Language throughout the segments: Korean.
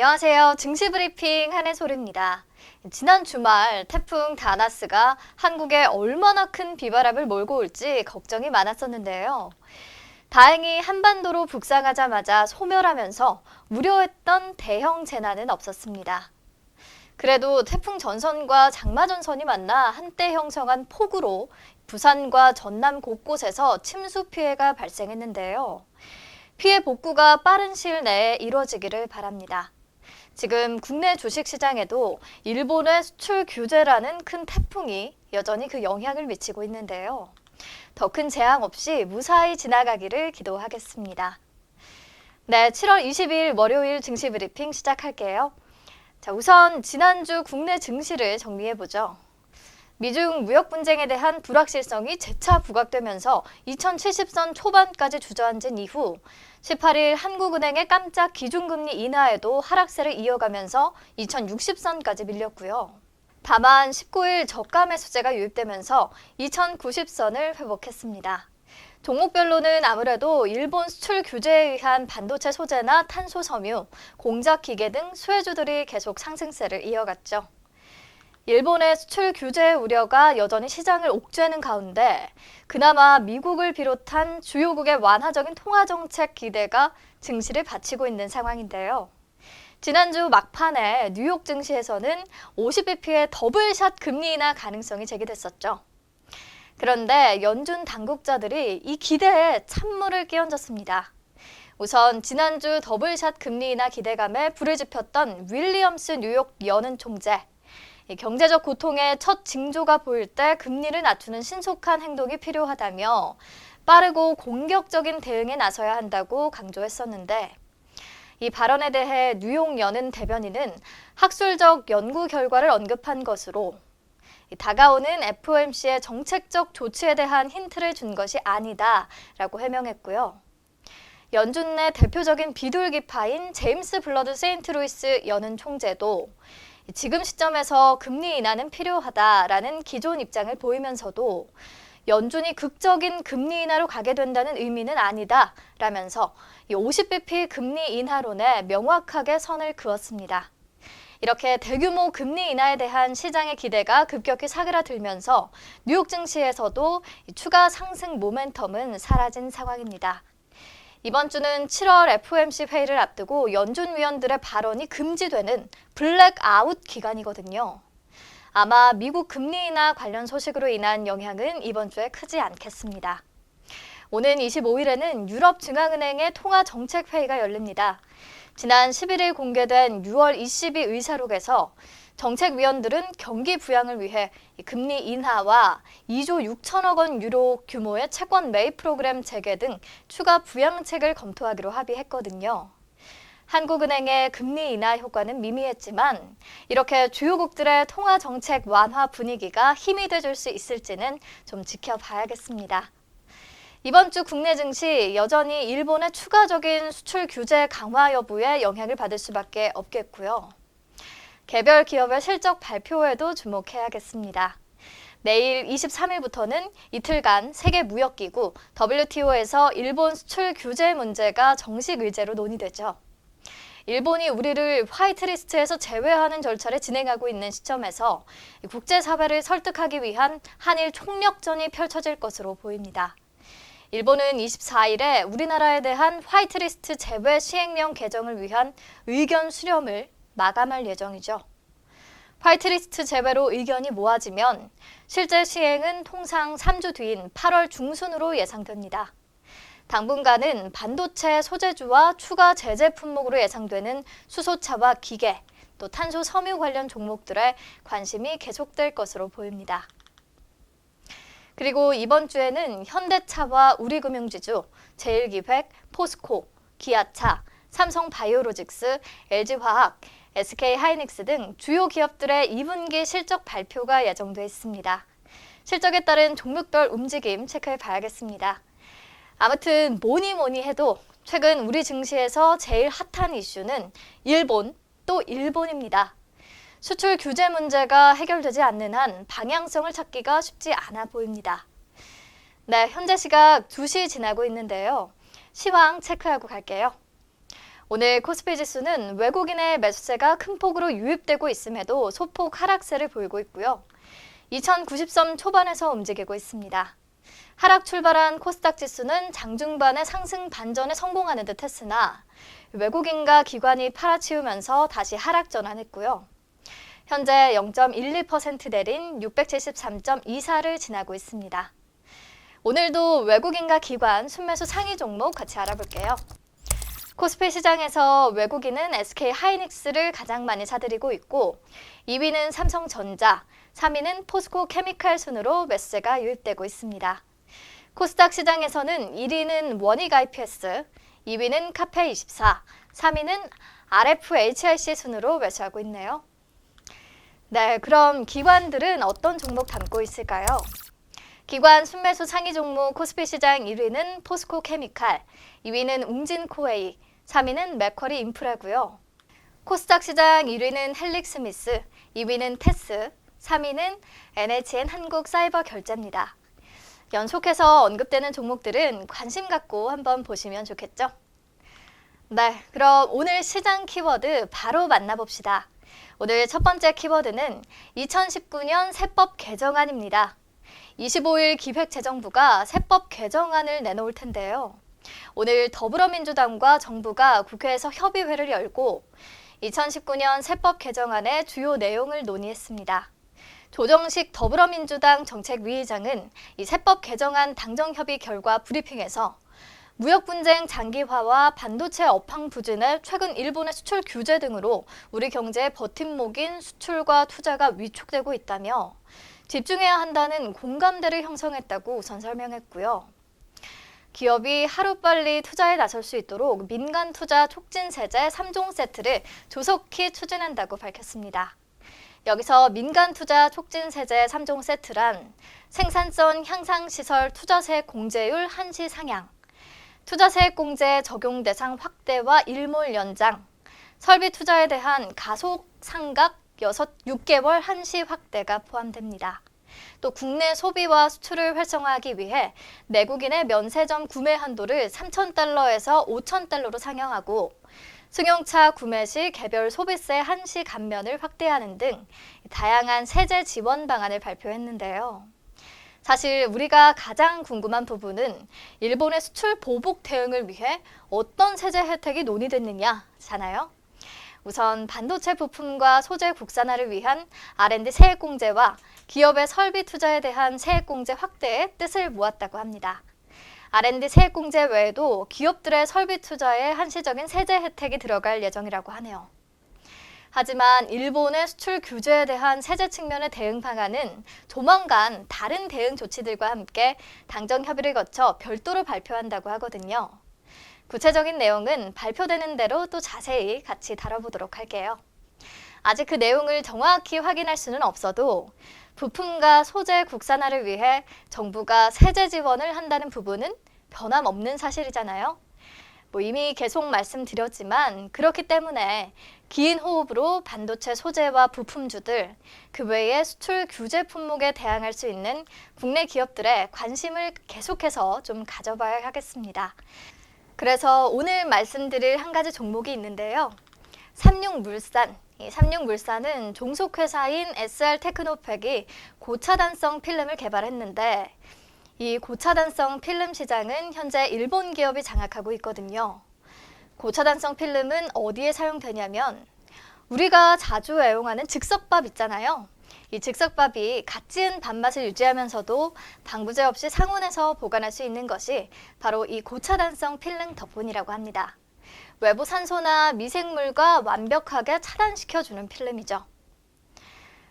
안녕하세요. 증시 브리핑 한혜솔입니다. 지난 주말 태풍 다나스가 한국에 얼마나 큰 비바람을 몰고 올지 걱정이 많았었는데요. 다행히 한반도로 북상하자마자 소멸하면서 우려했던 대형 재난은 없었습니다. 그래도 태풍 전선과 장마 전선이 만나 한때 형성한 폭우로 부산과 전남 곳곳에서 침수 피해가 발생했는데요. 피해 복구가 빠른 시일 내에 이루어지기를 바랍니다. 지금 국내 주식시장에도 일본의 수출 규제라는 큰 태풍이 여전히 그 영향을 미치고 있는데요. 더 큰 재앙 없이 무사히 지나가기를 기도하겠습니다. 네, 7월 22일 월요일 증시 브리핑 시작할게요. 자, 우선 지난주 국내 증시를 정리해보죠. 미중 무역 분쟁에 대한 불확실성이 재차 부각되면서 2070선 초반까지 주저앉은 이후 18일 한국은행의 깜짝 기준금리 인하에도 하락세를 이어가면서 2060선까지 밀렸고요. 다만 19일 저가 매수세가 유입되면서 2090선을 회복했습니다. 종목별로는 아무래도 일본 수출 규제에 의한 반도체 소재나 탄소 섬유, 공작 기계 등 수혜주들이 계속 상승세를 이어갔죠. 일본의 수출 규제 우려가 여전히 시장을 옥죄는 가운데 그나마 미국을 비롯한 주요국의 완화적인 통화정책 기대가 증시를 받치고 있는 상황인데요. 지난주 막판에 뉴욕 증시에서는 50bp의 더블샷 금리 인하 가능성이 제기됐었죠. 그런데 연준 당국자들이 이 기대에 찬물을 끼얹었습니다. 우선 지난주 더블샷 금리 인하 기대감에 불을 지폈던 윌리엄스 뉴욕 연은 총재. 경제적 고통의 첫 징조가 보일 때 금리를 낮추는 신속한 행동이 필요하다며 빠르고 공격적인 대응에 나서야 한다고 강조했었는데 이 발언에 대해 뉴욕 연은 대변인은 학술적 연구 결과를 언급한 것으로 다가오는 FOMC의 정책적 조치에 대한 힌트를 준 것이 아니다라고 해명했고요. 연준 내 대표적인 비둘기파인 제임스 블러드 세인트루이스 연은 총재도 지금 시점에서 금리 인하는 필요하다라는 기존 입장을 보이면서도 연준이 극적인 금리 인하로 가게 된다는 의미는 아니다라면서 50bp 금리 인하론에 명확하게 선을 그었습니다. 이렇게 대규모 금리 인하에 대한 시장의 기대가 급격히 사그라들면서 뉴욕 증시에서도 추가 상승 모멘텀은 사라진 상황입니다. 이번 주는 7월 FOMC 회의를 앞두고 연준 위원들의 발언이 금지되는 블랙아웃 기간이거든요. 아마 미국 금리 인하 관련 소식으로 인한 영향은 이번 주에 크지 않겠습니다. 오는 25일에는 유럽중앙은행의 통화정책회의가 열립니다. 지난 11일 공개된 6월 ECB 의사록에서 정책위원들은 경기 부양을 위해 금리 인하와 2조 6천억 원 유로 규모의 채권 매입 프로그램 재개 등 추가 부양책을 검토하기로 합의했거든요. 한국은행의 금리 인하 효과는 미미했지만 이렇게 주요국들의 통화정책 완화 분위기가 힘이 돼줄 수 있을지는 좀 지켜봐야겠습니다. 이번 주 국내 증시 여전히 일본의 추가적인 수출 규제 강화 여부에 영향을 받을 수밖에 없겠고요. 개별 기업의 실적 발표에도 주목해야겠습니다. 내일 23일부터는 이틀간 세계무역기구 WTO에서 일본 수출 규제 문제가 정식 의제로 논의되죠. 일본이 우리를 화이트리스트에서 제외하는 절차를 진행하고 있는 시점에서 국제사회를 설득하기 위한 한일 총력전이 펼쳐질 것으로 보입니다. 일본은 24일에 우리나라에 대한 화이트리스트 제외 시행령 개정을 위한 의견 수렴을 마감할 예정이죠. 화이트리스트 제외로 의견이 모아지면 실제 시행은 통상 3주 뒤인 8월 중순으로 예상됩니다. 당분간은 반도체 소재주와 추가 제재 품목으로 예상되는 수소차와 기계, 또 탄소 섬유 관련 종목들에 관심이 계속될 것으로 보입니다. 그리고 이번 주에는 현대차와 우리금융지주, 제일기획, 포스코, 기아차, 삼성바이오로직스, LG화학, SK하이닉스 등 주요 기업들의 2분기 실적 발표가 예정돼 있습니다. 실적에 따른 종목별 움직임 체크해 봐야겠습니다. 아무튼 뭐니 해도 최근 우리 증시에서 제일 핫한 이슈는 일본, 또 일본입니다. 수출 규제 문제가 해결되지 않는 한 방향성을 찾기가 쉽지 않아 보입니다. 네, 현재 시각 2시 지나고 있는데요. 시황 체크하고 갈게요. 오늘 코스피 지수는 외국인의 매수세가 큰 폭으로 유입되고 있음에도 소폭 하락세를 보이고 있고요. 2090선 초반에서 움직이고 있습니다. 하락 출발한 코스닥 지수는 장중반의 상승 반전에 성공하는 듯 했으나 외국인과 기관이 팔아치우면서 다시 하락 전환했고요. 현재 0.12% 내린 673.24를 지나고 있습니다. 오늘도 외국인과 기관 순매수 상위 종목 같이 알아볼게요. 코스피 시장에서 외국인은 SK 하이닉스를 가장 많이 사들이고 있고 2위는 삼성전자, 3위는 포스코 케미칼 순으로 매수세가 유입되고 있습니다. 코스닥 시장에서는 1위는 원익 IPS, 2위는 카페24, 3위는 RFHIC 순으로 매수하고 있네요. 네, 그럼 기관들은 어떤 종목 담고 있을까요? 기관 순매수 상위 종목 코스피 시장 1위는 포스코 케미칼, 2위는 웅진코웨이, 3위는 맥쿼리 인프라고요. 코스닥 시장 1위는 헬릭스미스, 2위는 테스, 3위는 NHN 한국사이버결제입니다. 연속해서 언급되는 종목들은 관심 갖고 한번 보시면 좋겠죠? 네, 그럼 오늘 시장 키워드 바로 만나봅시다. 오늘 첫 번째 키워드는 2019년 세법 개정안입니다. 25일 기획재정부가 세법 개정안을 내놓을 텐데요. 오늘 더불어민주당과 정부가 국회에서 협의회를 열고 2019년 세법 개정안의 주요 내용을 논의했습니다. 조정식 더불어민주당 정책위의장은 이 세법 개정안 당정협의 결과 브리핑에서 무역분쟁 장기화와 반도체 업황 부진에 최근 일본의 수출 규제 등으로 우리 경제의 버팀목인 수출과 투자가 위축되고 있다며 집중해야 한다는 공감대를 형성했다고 우선 설명했고요. 기업이 하루빨리 투자에 나설 수 있도록 민간 투자 촉진 세제 3종 세트를 조속히 추진한다고 밝혔습니다. 여기서 민간 투자 촉진 세제 3종 세트란 생산성 향상 시설 투자세액 공제율 한시 상향, 투자세액 공제 적용 대상 확대와 일몰 연장, 설비 투자에 대한 가속 상각 6개월 한시 확대가 포함됩니다. 또 국내 소비와 수출을 활성화하기 위해 내국인의 면세점 구매 한도를 3,000달러에서 5,000달러로 상향하고 승용차 구매 시 개별 소비세 한시 감면을 확대하는 등 다양한 세제 지원 방안을 발표했는데요. 사실 우리가 가장 궁금한 부분은 일본의 수출 보복 대응을 위해 어떤 세제 혜택이 논의됐느냐잖아요. 우선 반도체 부품과 소재 국산화를 위한 R&D 세액공제와 기업의 설비 투자에 대한 세액공제 확대에 뜻을 모았다고 합니다. R&D 세액공제 외에도 기업들의 설비 투자에 한시적인 세제 혜택이 들어갈 예정이라고 하네요. 하지만 일본의 수출 규제에 대한 세제 측면의 대응 방안은 조만간 다른 대응 조치들과 함께 당정 협의를 거쳐 별도로 발표한다고 하거든요. 구체적인 내용은 발표되는 대로 또 자세히 같이 다뤄보도록 할게요. 아직 그 내용을 정확히 확인할 수는 없어도 부품과 소재 국산화를 위해 정부가 세제 지원을 한다는 부분은 변함없는 사실이잖아요. 이미 계속 말씀드렸지만 그렇기 때문에 긴 호흡으로 반도체 소재와 부품주들, 그 외에 수출 규제 품목에 대항할 수 있는 국내 기업들의 관심을 계속해서 좀 가져봐야 하겠습니다. 그래서 오늘 말씀드릴 한 가지 종목이 있는데요. 삼육물산. 이 삼육물산은 종속회사인 SR테크노팩이 고차단성 필름을 개발했는데 이 고차단성 필름 시장은 현재 일본 기업이 장악하고 있거든요. 고차단성 필름은 어디에 사용되냐면 우리가 자주 애용하는 즉석밥 있잖아요. 이 즉석밥이 갓 지은 밥맛을 유지하면서도 방부제 없이 상온에서 보관할 수 있는 것이 바로 이 고차단성 필름 덕분이라고 합니다. 외부 산소나 미생물과 완벽하게 차단시켜주는 필름이죠.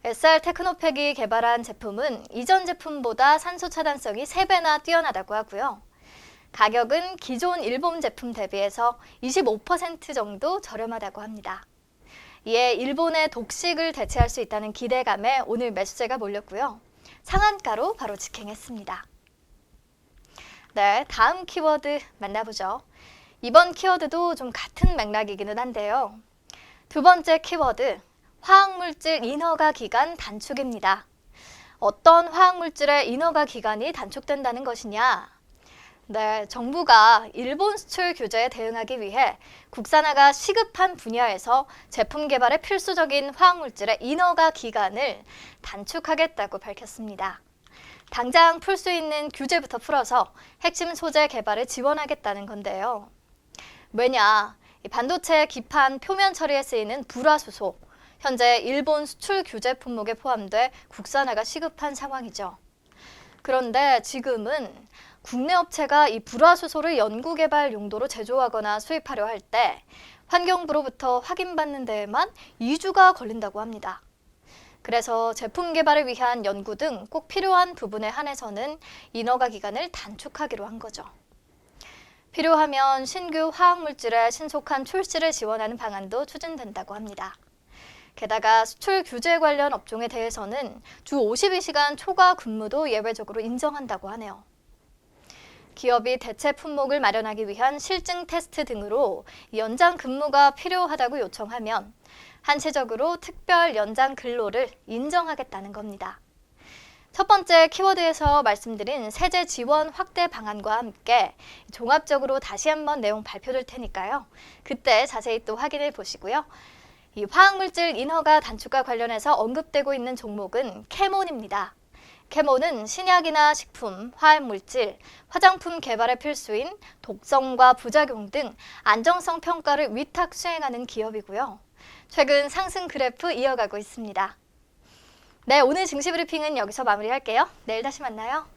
SR테크노팩이 개발한 제품은 이전 제품보다 산소 차단성이 3배나 뛰어나다고 하고요. 가격은 기존 일본 제품 대비해서 25% 정도 저렴하다고 합니다. 이에 일본의 독식을 대체할 수 있다는 기대감에 오늘 매수세가 몰렸고요. 상한가로 바로 직행했습니다. 네, 다음 키워드 만나보죠. 이번 키워드도 좀 같은 맥락이기는 한데요. 두 번째 키워드, 화학물질 인허가 기간 단축입니다. 어떤 화학물질의 인허가 기간이 단축된다는 것이냐? 네, 정부가 일본 수출 규제에 대응하기 위해 국산화가 시급한 분야에서 제품 개발에 필수적인 화학물질의 인허가 기간을 단축하겠다고 밝혔습니다. 당장 풀 수 있는 규제부터 풀어서 핵심 소재 개발을 지원하겠다는 건데요. 왜냐, 이 반도체 기판 표면 처리에 쓰이는 불화수소, 현재 일본 수출 규제 품목에 포함돼 국산화가 시급한 상황이죠. 그런데 지금은 국내 업체가 이 불화수소를 연구개발 용도로 제조하거나 수입하려 할 때 환경부로부터 확인받는 데에만 2주가 걸린다고 합니다. 그래서 제품 개발을 위한 연구 등 꼭 필요한 부분에 한해서는 인허가 기간을 단축하기로 한 거죠. 필요하면 신규 화학물질의 신속한 출시를 지원하는 방안도 추진된다고 합니다. 게다가 수출 규제 관련 업종에 대해서는 주 52시간 초과 근무도 예외적으로 인정한다고 하네요. 기업이 대체 품목을 마련하기 위한 실증 테스트 등으로 연장 근무가 필요하다고 요청하면 한시적으로 특별 연장 근로를 인정하겠다는 겁니다. 첫 번째 키워드에서 말씀드린 세제 지원 확대 방안과 함께 종합적으로 다시 한번 내용 발표될 테니까요. 그때 자세히 또 확인해 보시고요. 이 화학물질 인허가 단축과 관련해서 언급되고 있는 종목은 캐몬입니다. 캐몬은 신약이나 식품, 화학물질, 화장품 개발에 필수인 독성과 부작용 등 안정성 평가를 위탁 수행하는 기업이고요. 최근 상승 그래프 이어가고 있습니다. 네, 오늘 증시 브리핑은 여기서 마무리할게요. 내일 다시 만나요.